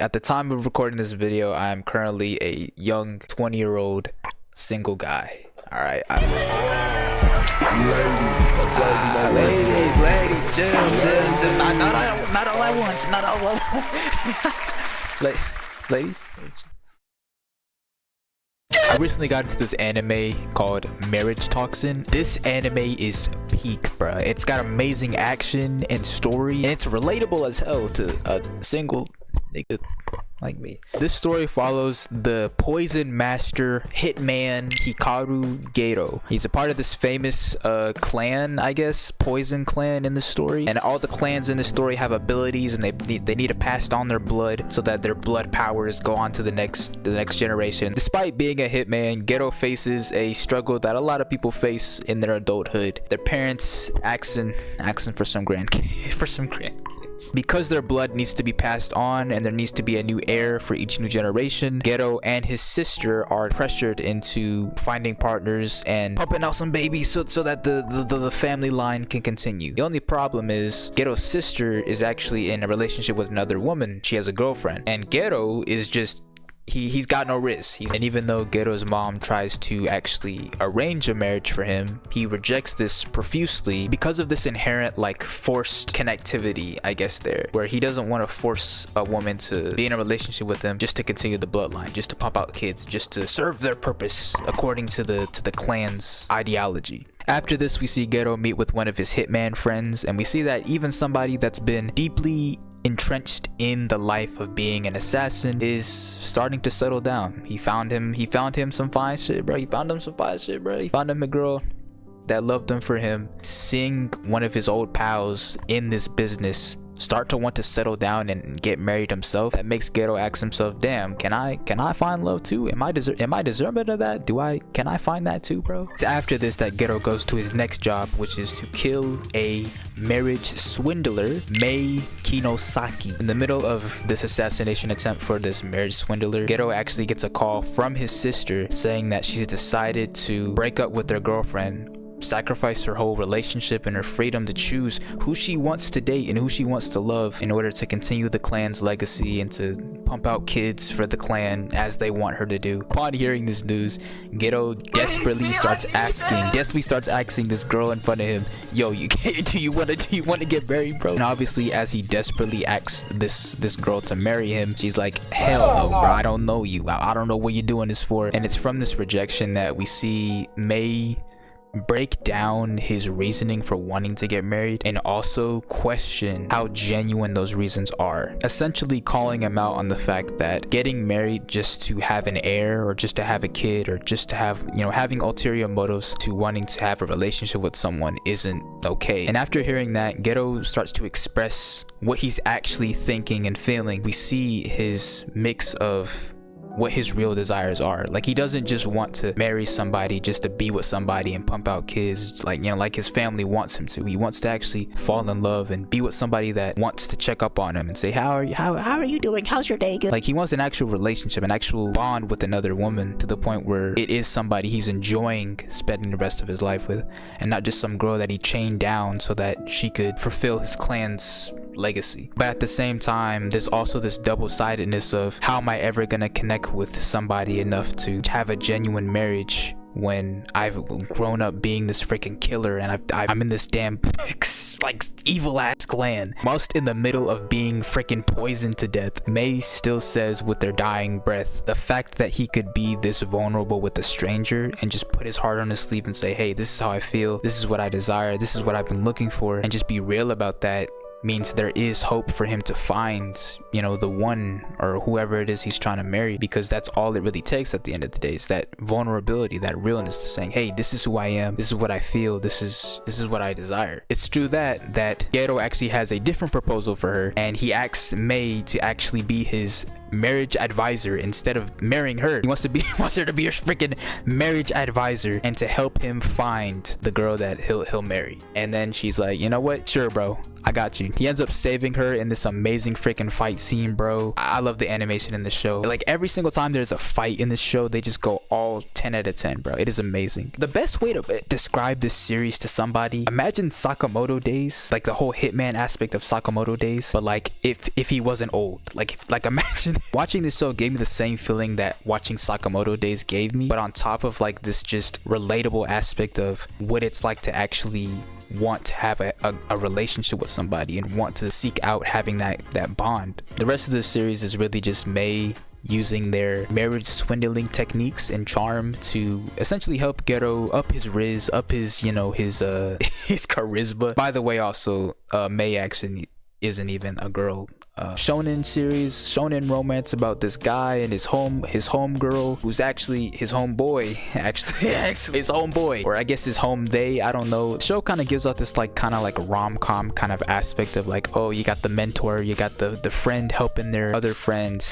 At the time of recording this video, I am currently a young 20-year-old single guy. All right. Ladies, chill. Not all at once. Not all at once. Ladies. I recently got into this anime called Marriage Toxin. This anime is peak, bruh. It's got amazing action and story, and it's relatable as hell to a single nigga like me. This story follows the poison master hitman Hikaru Gero. He's a part of this famous clan, I guess, poison clan in the story, and all the clans in the story have abilities, and they need to pass on their blood so that their blood powers go on to the next generation. Despite being a hitman, Gero faces a struggle that a lot of people face in their adulthood. Their parents asking for some grandkids. Because their blood needs to be passed on and there needs to be a new heir for each new generation, Gero and his sister are pressured into finding partners and pumping out some babies so that the family line can continue. The only problem is Gero's sister is actually in a relationship with another woman. She has a girlfriend, and Gero is just he's got no wrist. And even though Gero's mom tries to actually arrange a marriage for him, he rejects this profusely because of this inherent like forced connectivity, I guess, there, where he doesn't want to force a woman to be in a relationship with him just to continue the bloodline, just to pump out kids, just to serve their purpose according to the clan's ideology. After this, we see Gero meet with one of his hitman friends, and we see that even somebody that's been deeply entrenched in the life of being an assassin is starting to settle down. He found him some fine shit, bro. He found him a girl that loved him for him. Seeing one of his old pals in this business start to want to settle down and get married himself, that makes Gero ask himself, damn, can I find love too? Am I deserving of that? Can I find that too, bro? It's after this that Gero goes to his next job, which is to kill a marriage swindler, Mei Kinosaki. In the middle of this assassination attempt for this marriage swindler, Gero actually gets a call from his sister saying that she's decided to break up with their girlfriend, sacrifice her whole relationship and her freedom to choose who she wants to date and who she wants to love in order to continue the clan's legacy and to pump out kids for the clan as they want her to do. Upon hearing this news, Gero desperately starts asking this girl in front of him, yo, do you want to get married, bro? And obviously, as he desperately asks this girl to marry him, she's like, hell no, bro, I don't know you. I don't know what you're doing this for. And it's from this rejection that we see Mei break down his reasoning for wanting to get married and also question how genuine those reasons are, essentially calling him out on the fact that getting married just to have an heir or just to have a kid or just to have, having ulterior motives to wanting to have a relationship with someone isn't okay. And after hearing that, Gero starts to express what he's actually thinking and feeling. We see his mix of what his real desires are. Like, he doesn't just want to marry somebody just to be with somebody and pump out kids like his family wants him to. He wants to actually fall in love and be with somebody that wants to check up on him and say, how are you doing? How's your day? Like, he wants an actual relationship, an actual bond with another woman to the point where it is somebody he's enjoying spending the rest of his life with, and not just some girl that he chained down so that she could fulfill his clan's legacy. But at the same time, there's also this double-sidedness of, how am I ever gonna connect with somebody enough to have a genuine marriage when I've grown up being this freaking killer and I'm in this damn like evil ass clan? Whilst in the middle of being freaking poisoned to death, Mei still says with their dying breath, the fact that he could be this vulnerable with a stranger and just put his heart on his sleeve and say, hey, this is how I feel, this is what I desire, this is what I've been looking for, and just be real about that, means there is hope for him to find, the one or whoever it is he's trying to marry, because that's all it really takes at the end of the day, is that vulnerability, that realness to saying, hey, this is who I am, this is what I feel, this is what I desire. It's true that Gero actually has a different proposal for her, and he asks Mei to actually be his marriage advisor instead of marrying her. He wants her to be your freaking marriage advisor and to help him find the girl that he'll marry. And then she's like, you know what? Sure, bro. I got you. He ends up saving her in this amazing freaking fight scene, bro. I love the animation in the show. Like every single time there's a fight in this show, they just go all 10 out of 10, bro. It is amazing. The best way to describe this series to somebody, imagine Sakamoto days, like the whole Hitman aspect of Sakamoto days, but like if he wasn't old. Like imagine watching this show gave me the same feeling that watching Sakamoto days gave me, but on top of like this just relatable aspect of what it's like to actually want to have a relationship with somebody and want to seek out having that bond. The rest of the series is really just Mei using their marriage swindling techniques and charm to essentially help Gero up his riz, up his, you know, his his charisma. By the way, also Mei actually isn't even a girl. Shonen series, shonen romance about this guy and his home girl, who's actually his homeboy, actually his homeboy, or I guess his home they, I don't know. The show kind of gives out this like kind of like rom-com kind of aspect of like, oh, you got the mentor, you got the friend helping their other friends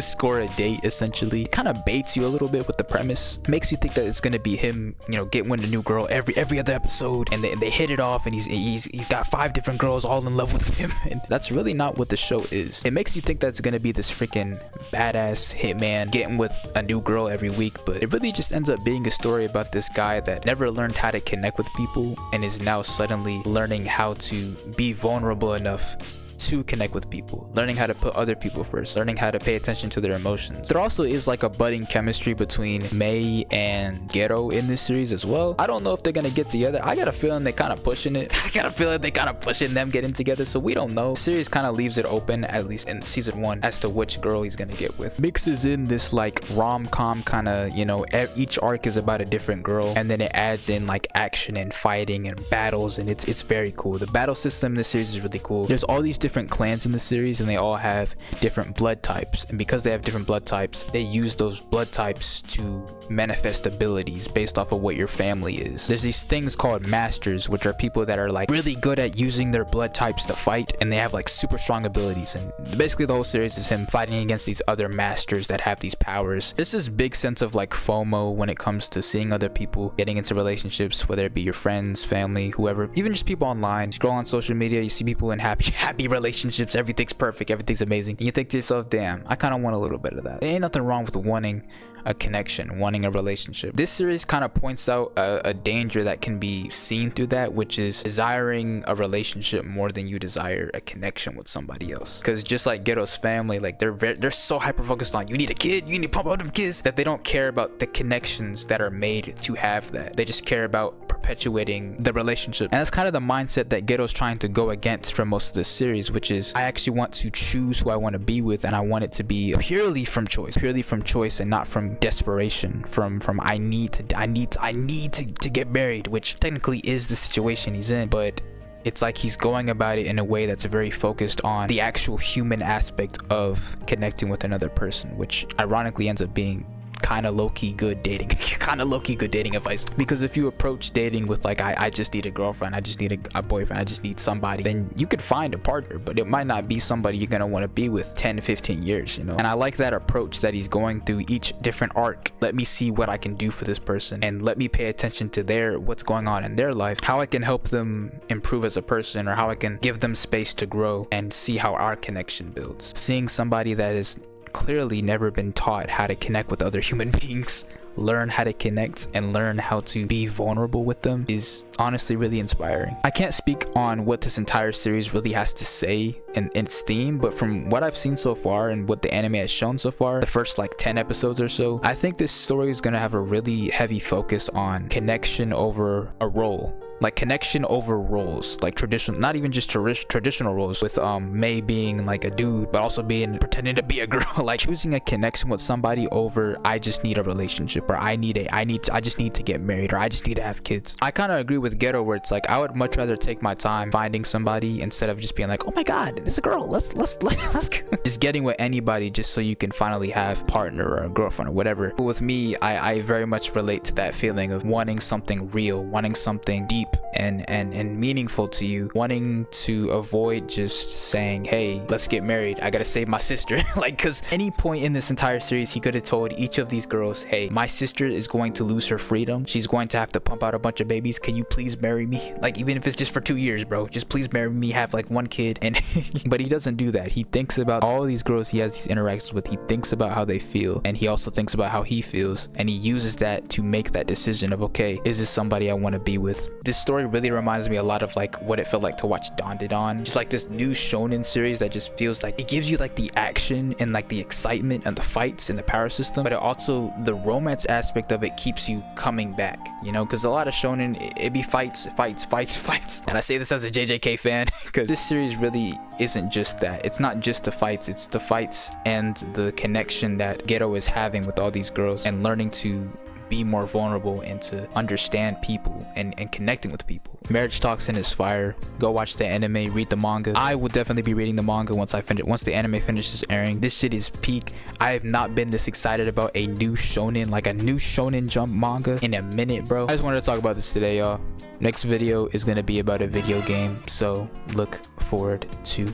score a date. Essentially kind of baits you a little bit with the premise, makes you think that it's gonna be him, you know, getting with a new girl every other episode, and they hit it off, and he's got 5 different girls all in love with him, and that's really not what the show is. It makes you think that's gonna be this freaking badass hitman getting with a new girl every week, but it really just ends up being a story about this guy that never learned how to connect with people and is now suddenly learning how to be vulnerable enough to connect with people, learning how to put other people first, learning how to pay attention to their emotions. There also is like a budding chemistry between Mei and Gero in this series as well. I don't know if they're gonna get together. I got a feeling they're kind of pushing it. I got a feeling they kind of pushing them getting together, so we don't know. The series kind of leaves it open, at least in season 1, as to which girl he's gonna get with. Mixes in this like rom-com kind of, you know, each arc is about a different girl, and then it adds in like action and fighting and battles, and it's very cool. The battle system in this series is really cool. There's all these different clans in the series, and they all have different blood types, and because they have different blood types, they use those blood types to manifest abilities based off of what your family is. There's these things called masters, which are people that are like really good at using their blood types to fight, and they have like super strong abilities, and basically the whole series is him fighting against these other masters that have these powers. There's this big sense of like FOMO when it comes to seeing other people getting into relationships, whether it be your friends, family, whoever, even just people online. You scroll on social media, you see people in happy relationships, everything's perfect, everything's amazing, and you think to yourself, damn, I kind of want a little bit of that. There ain't nothing wrong with wanting a connection, wanting a relationship. This series kind of points out a danger that can be seen through that, which is desiring a relationship more than you desire a connection with somebody else. Because just like Gero's family, like they're so hyper focused on you need a kid, you need to pump out them kids, that they don't care about the connections that are made to have that. They just care about perpetuating the relationship, and that's kind of the mindset that Gero's trying to go against for most of this series, which is I actually want to choose who I want to be with, and I want it to be purely from choice and not from desperation, from I need to get married, which technically is the situation he's in, but it's like he's going about it in a way that's very focused on the actual human aspect of connecting with another person, which ironically ends up being kind of low-key good dating advice. Because if you approach dating with like I just need a girlfriend, I just need a boyfriend, I just need somebody, then you could find a partner, but it might not be somebody you're gonna want to be with 10 to 15 years, you know. And I like that approach that he's going through each different arc. Let me see what I can do for this person, and let me pay attention to what's going on in their life, how I can help them improve as a person, or how I can give them space to grow, and see how our connection builds. Seeing somebody that is clearly never been taught how to connect with other human beings, learn how to connect and learn how to be vulnerable with them, is honestly really inspiring. I can't speak on what this entire series really has to say in its theme, but from what I've seen so far and what the anime has shown so far, the first like 10 episodes or so, I think this story is gonna have a really heavy focus on connection over a role. Like connection over roles, like traditional, not even just traditional roles, with Mei being like a dude but also pretending to be a girl. Like choosing a connection with somebody over I just need a relationship, or I just need to get married, or I just need to have kids. I kind of agree with Gero, where it's like I would much rather take my time finding somebody instead of just being like, oh my god, there's a girl, let's go. Just getting with anybody just so you can finally have a partner or a girlfriend or whatever. But with me, I very much relate to that feeling of wanting something real, wanting something deep, deep and meaningful to you, wanting to avoid just saying, hey, let's get married, I gotta save my sister. Like, because any point in this entire series he could have told each of these girls, hey, my sister is going to lose her freedom, she's going to have to pump out a bunch of babies, can you please marry me? Like, even if it's just for 2 years, bro, just please marry me, have like 1 kid. And but he doesn't do that. He thinks about all these girls he has these interactions with, he thinks about how they feel, and he also thinks about how he feels, and he uses that to make that decision of, okay, is this somebody I want to be with? This story really reminds me a lot of like what it felt like to watch Dandadan, just like this new shonen series that just feels like it gives you like the action and like the excitement and the fights and the power system, but it also, the romance aspect of it keeps you coming back, you know, because a lot of shonen, it be fights. And I say this as a JJK fan because this series really isn't just that. It's not just the fights, it's the fights and the connection that Gero is having with all these girls and learning to be more vulnerable and to understand people and connecting with people. Marriage Toxin is fire. Go watch the anime, read the manga. I will definitely be reading the manga once the anime finishes airing. This shit is peak. I have not been this excited about a new shonen, like a new shonen jump manga in a minute, bro. I just wanted to talk about this today, y'all. Next video is gonna be about a video game, so look forward to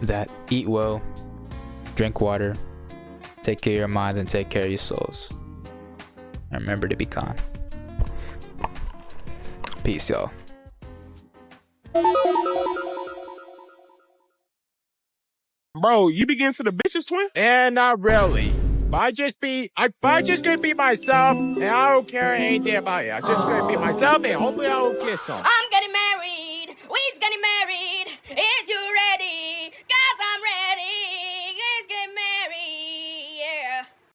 that. Eat well, drink water, take care of your minds and take care of your souls. And remember to be kind. Peace, y'all. Bro, you be getting to the bitches, twin? And not really. I just gonna be myself, and I don't care anything about it. I'm just gonna be myself, and hopefully I will kiss them.